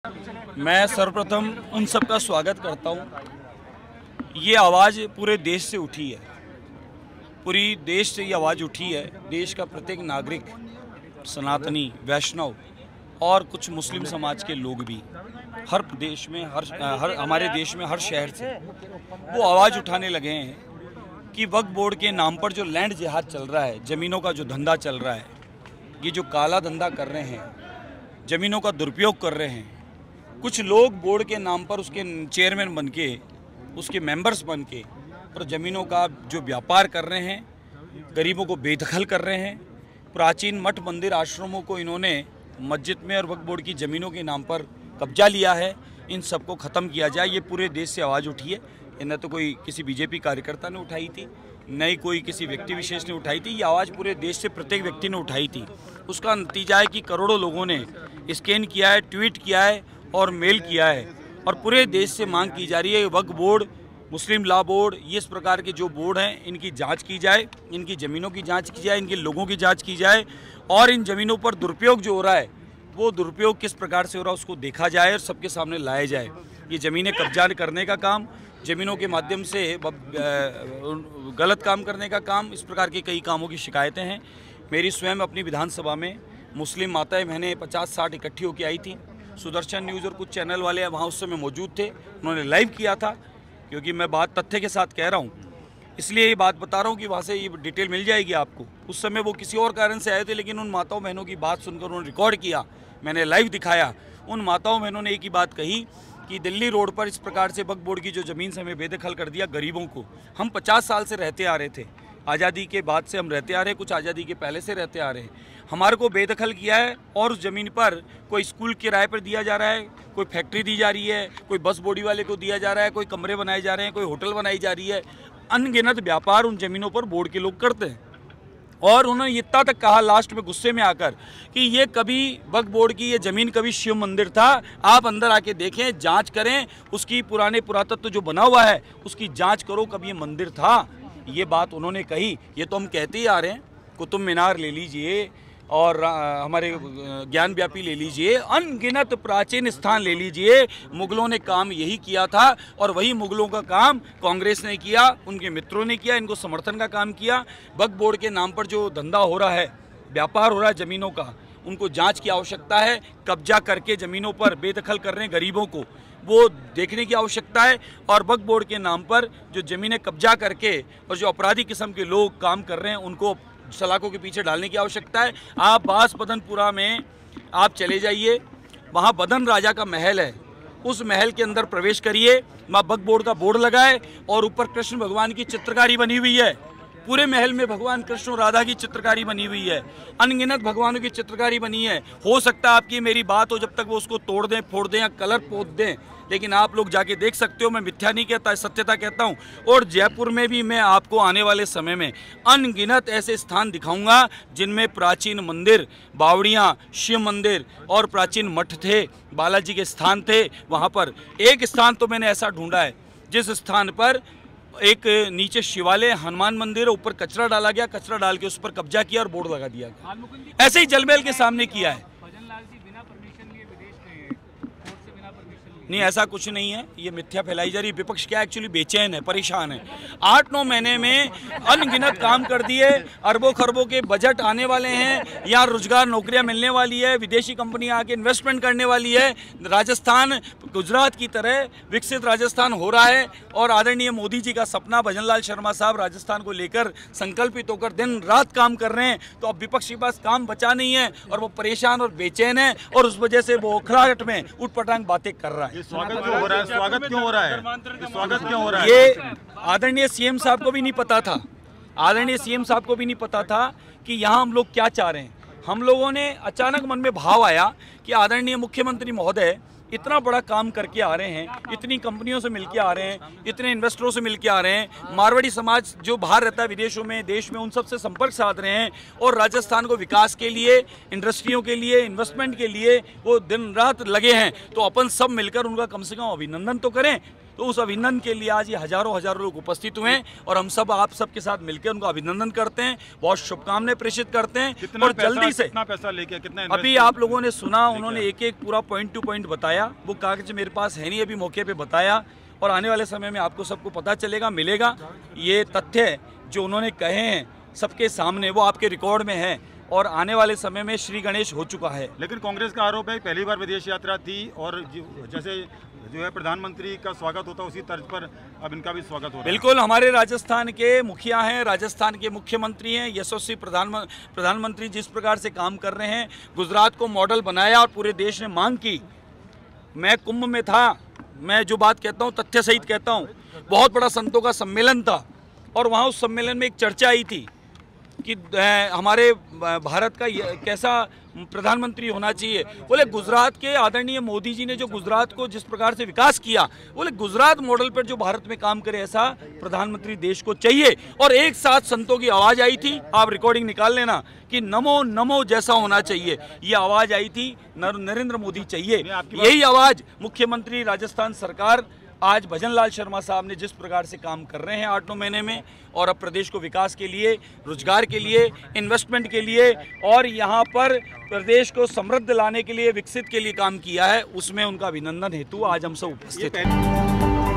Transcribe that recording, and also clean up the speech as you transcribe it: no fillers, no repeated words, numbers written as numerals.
मैं सर्वप्रथम उन सब का स्वागत करता हूँ। ये आवाज़ पूरे देश से उठी है, पूरी देश से ये आवाज़ उठी है। देश का प्रत्येक नागरिक, सनातनी, वैष्णव और कुछ मुस्लिम समाज के लोग भी हर देश में हमारे देश में हर शहर से वो आवाज़ उठाने लगे हैं कि वक्फ बोर्ड के नाम पर जो लैंड जिहाद चल रहा है, ज़मीनों का जो धंधा चल रहा है, ये जो काला धंधा कर रहे हैं, ज़मीनों का दुरुपयोग कर रहे हैं, कुछ लोग बोर्ड के नाम पर उसके चेयरमैन बन के, उसके मेंबर्स बन के और ज़मीनों का जो व्यापार कर रहे हैं, गरीबों को बेदखल कर रहे हैं। प्राचीन मठ मंदिर आश्रमों को इन्होंने मस्जिद में और वक्फ बोर्ड की ज़मीनों के नाम पर कब्जा लिया है। इन सबको ख़त्म किया जाए। ये पूरे देश से आवाज़ उठी है। न तो कोई किसी बीजेपी कार्यकर्ता ने उठाई थी, न ही कोई किसी व्यक्ति विशेष ने उठाई थी। ये आवाज़ पूरे देश से प्रत्येक व्यक्ति ने उठाई थी। उसका नतीजा है कि करोड़ों लोगों ने स्कैन किया है, ट्वीट किया है और मेल किया है। और पूरे देश से मांग की जा रही है वक्फ बोर्ड, मुस्लिम लॉ बोर्ड, ये इस प्रकार के जो बोर्ड हैं इनकी जांच की जाए, इनकी ज़मीनों की जांच की जाए, इनके लोगों की जांच की जाए और इन ज़मीनों पर दुरुपयोग जो हो रहा है वो दुरुपयोग किस प्रकार से हो रहा है उसको देखा जाए और सबके सामने लाया जाए। ये ज़मीनें कब्जा करने का काम, ज़मीनों के माध्यम से गलत काम करने का काम, इस प्रकार के कई कामों की शिकायतें हैं। मेरी स्वयं अपनी विधानसभा में मुस्लिम माताएं बहनें 50-60 इकट्ठी होकर आई थी। सुदर्शन न्यूज़ और कुछ चैनल वाले वहाँ उस समय मौजूद थे, उन्होंने लाइव किया था। क्योंकि मैं बात तथ्य के साथ कह रहा हूँ, इसलिए ये बात बता रहा हूँ कि वहाँ से ये डिटेल मिल जाएगी आपको। उस समय वो किसी और कारण से आए थे, लेकिन उन माताओं बहनों की बात सुनकर उन्होंने रिकॉर्ड किया, मैंने लाइव दिखाया। उन माताओं बहनों ने एक ही बात कही कि दिल्ली रोड पर इस प्रकार से वक्फ बोर्ड की जो ज़मीन से हमें बेदखल कर दिया, गरीबों को, हम 50 साल से रहते आ रहे थे, आज़ादी के बाद से हम रहते आ रहे हैं, कुछ आज़ादी के पहले से रहते आ रहे हैं, हमारे को बेदखल किया है। और उस ज़मीन पर कोई स्कूल किराए पर दिया जा रहा है, कोई फैक्ट्री दी जा रही है, कोई बस बॉडी वाले को दिया जा रहा है, कोई कमरे बनाए जा रहे हैं, कोई होटल बनाई जा रही है। अनगिनत व्यापार उन ज़मीनों पर बोर्ड के लोग करते हैं। और उन्होंने इतना तक कहा लास्ट में गुस्से में आकर कि ये कभी वक्फ बोर्ड की ये ज़मीन कभी शिव मंदिर था, आप अंदर आके देखें, जांच करें, उसकी पुराने पुरातत्व जो बना हुआ है उसकी जांच करो, कभी ये मंदिर था। ये बात उन्होंने कही। ये तो हम कहते ही आ रहे हैं, कुतुब मीनार ले लीजिए और हमारे ज्ञान व्यापी ले लीजिए, अनगिनत प्राचीन स्थान ले लीजिए। मुगलों ने काम यही किया था और वही मुगलों का काम कांग्रेस ने किया, उनके मित्रों ने किया, इनको समर्थन का काम किया। वक्फ बोर्ड के नाम पर जो धंधा हो रहा है, व्यापार हो रहा है ज़मीनों का, उनको जांच की आवश्यकता है। कब्जा करके ज़मीनों पर बेदखल कर रहे हैं गरीबों को, वो देखने की आवश्यकता है। और वक्फ बोर्ड के नाम पर जो ज़मीनें कब्जा करके और जो अपराधी किस्म के लोग काम कर रहे हैं उनको सलाखों के पीछे डालने की आवश्यकता है। आप बास बदनपुरा में आप चले जाइए, वहाँ बदन राजा का महल है, उस महल के अंदर प्रवेश करिए, वहाँ वक्फ बोर्ड का बोर्ड लगा है और ऊपर कृष्ण भगवान की चित्रकारी बनी हुई है। पूरे महल में भगवान कृष्ण और राधा की चित्रकारी बनी हुई है, अनगिनत भगवानों की चित्रकारी बनी है। हो सकता है आपकी मेरी बात हो, जब तक वो उसको तोड़ दें, फोड़ दें या कलर पोत दें, लेकिन आप लोग जाके देख सकते हो। मैं मिथ्या नहीं कहता, सत्यता कहता हूँ। और जयपुर में भी मैं आपको आने वाले समय में अनगिनत ऐसे स्थान दिखाऊंगा जिनमें प्राचीन मंदिर, बावड़ियाँ, शिव मंदिर और प्राचीन मठ थे, बालाजी के स्थान थे। वहाँ पर एक स्थान तो मैंने ऐसा ढूंढा है जिस स्थान पर एक नीचे शिवालय, हनुमान मंदिर, ऊपर कचरा डाला गया, कचरा डाल के उस पर कब्जा किया और बोर्ड लगा दिया गया। ऐसे ही जलमहल के सामने किया है। नहीं, ऐसा कुछ नहीं है, ये मिथ्या फैलाई जा रही है। विपक्ष क्या एक्चुअली बेचैन है, परेशान है। 8-9 महीने में अनगिनत काम कर दिए, अरबों खरबों के बजट आने वाले हैं, यहाँ रोजगार नौकरियां मिलने वाली है, विदेशी कंपनियां आके इन्वेस्टमेंट करने वाली है। राजस्थान गुजरात की तरह विकसित राजस्थान हो रहा है और आदरणीय मोदी जी का सपना, भजनलाल शर्मा साहब राजस्थान को लेकर संकल्पित होकर दिन रात काम कर रहे हैं। तो अब विपक्ष के पास काम बचा नहीं है और वो परेशान और बेचैन है और उस वजह से वो खिलाहट में उठपटांग बातें कर रहा है। स्वागत क्यों हो रहा है? स्वागत क्यों हो रहा है? स्वागत क्यों हो रहा है? ये आदरणीय सीएम साहब को भी नहीं पता था, आदरणीय सीएम साहब को भी नहीं पता था कि यहाँ हम लोग क्या चाह रहे हैं। हम लोगों ने अचानक मन में भाव आया कि आदरणीय मुख्यमंत्री महोदय इतना बड़ा काम करके आ रहे हैं, इतनी कंपनियों से मिलके आ रहे हैं, इतने इन्वेस्टरों से मिलके आ रहे हैं, मारवाड़ी समाज जो बाहर रहता है विदेशों में, देश में, उन सब से संपर्क साध रहे हैं और राजस्थान को विकास के लिए, इंडस्ट्रियों के लिए, इन्वेस्टमेंट के लिए वो दिन रात लगे हैं। तो अपन सब मिलकर उनका कम से कम अभिनंदन तो करें। तो तो उस अभिनंदन के लिए आज ये हजारों लोग उपस्थित हुए हैं और हम सब आप सबके साथ मिलकर उनको अभिनंदन करते हैं, बहुत शुभकामनाएं प्रेषित करते हैं। और जल्दी से कितना पैसा लेके, कितना अभी आप लोगों ने सुना, उन्होंने एक एक पूरा पॉइंट टू पॉइंट बताया, वो कागज मेरे पास है नहीं, अभी मौके पे बताया और आने वाले समय में आपको सबको पता चलेगा, मिलेगा। ये तथ्य जो उन्होंने कहे हैं सबके सामने, वो आपके रिकॉर्ड में है और आने वाले समय में श्री गणेश हो चुका है। लेकिन कांग्रेस का आरोप है पहली बार विदेश यात्रा थी और जैसे जो है प्रधानमंत्री का स्वागत होता है उसी तर्ज पर अब इनका भी स्वागत हो रहा है। बिल्कुल, हमारे राजस्थान के मुखिया हैं, राजस्थान के मुख्यमंत्री हैं, यशस्वी प्रधानमंत्री जिस प्रकार से काम कर रहे हैं, गुजरात को मॉडल बनाया और पूरे देश ने मांग की। मैं कुंभ में था, मैं जो बात कहता हूँ तथ्य सहित कहता हूँ, बहुत बड़ा संतों का सम्मेलन था और वहाँ उस सम्मेलन में एक चर्चा आई थी कि हमारे भारत का कैसा प्रधानमंत्री होना चाहिए। बोले गुजरात के आदरणीय मोदी जी ने जो गुजरात को जिस प्रकार से विकास किया, बोले गुजरात मॉडल पर जो भारत में काम करे ऐसा प्रधानमंत्री देश को चाहिए। और एक साथ संतों की आवाज आई थी, आप रिकॉर्डिंग निकाल लेना, कि नमो नमो जैसा होना चाहिए, ये आवाज आई थी, नरेंद्र मोदी चाहिए। यही आवाज मुख्यमंत्री राजस्थान सरकार आज भजन लाल शर्मा साहब ने जिस प्रकार से काम कर रहे हैं 8-9 महीने में, और अब प्रदेश को विकास के लिए, रोजगार के लिए, इन्वेस्टमेंट के लिए और यहाँ पर प्रदेश को समृद्ध लाने के लिए, विकसित के लिए काम किया है, उसमें उनका अभिनंदन हेतु आज हम सब उपस्थित हैं।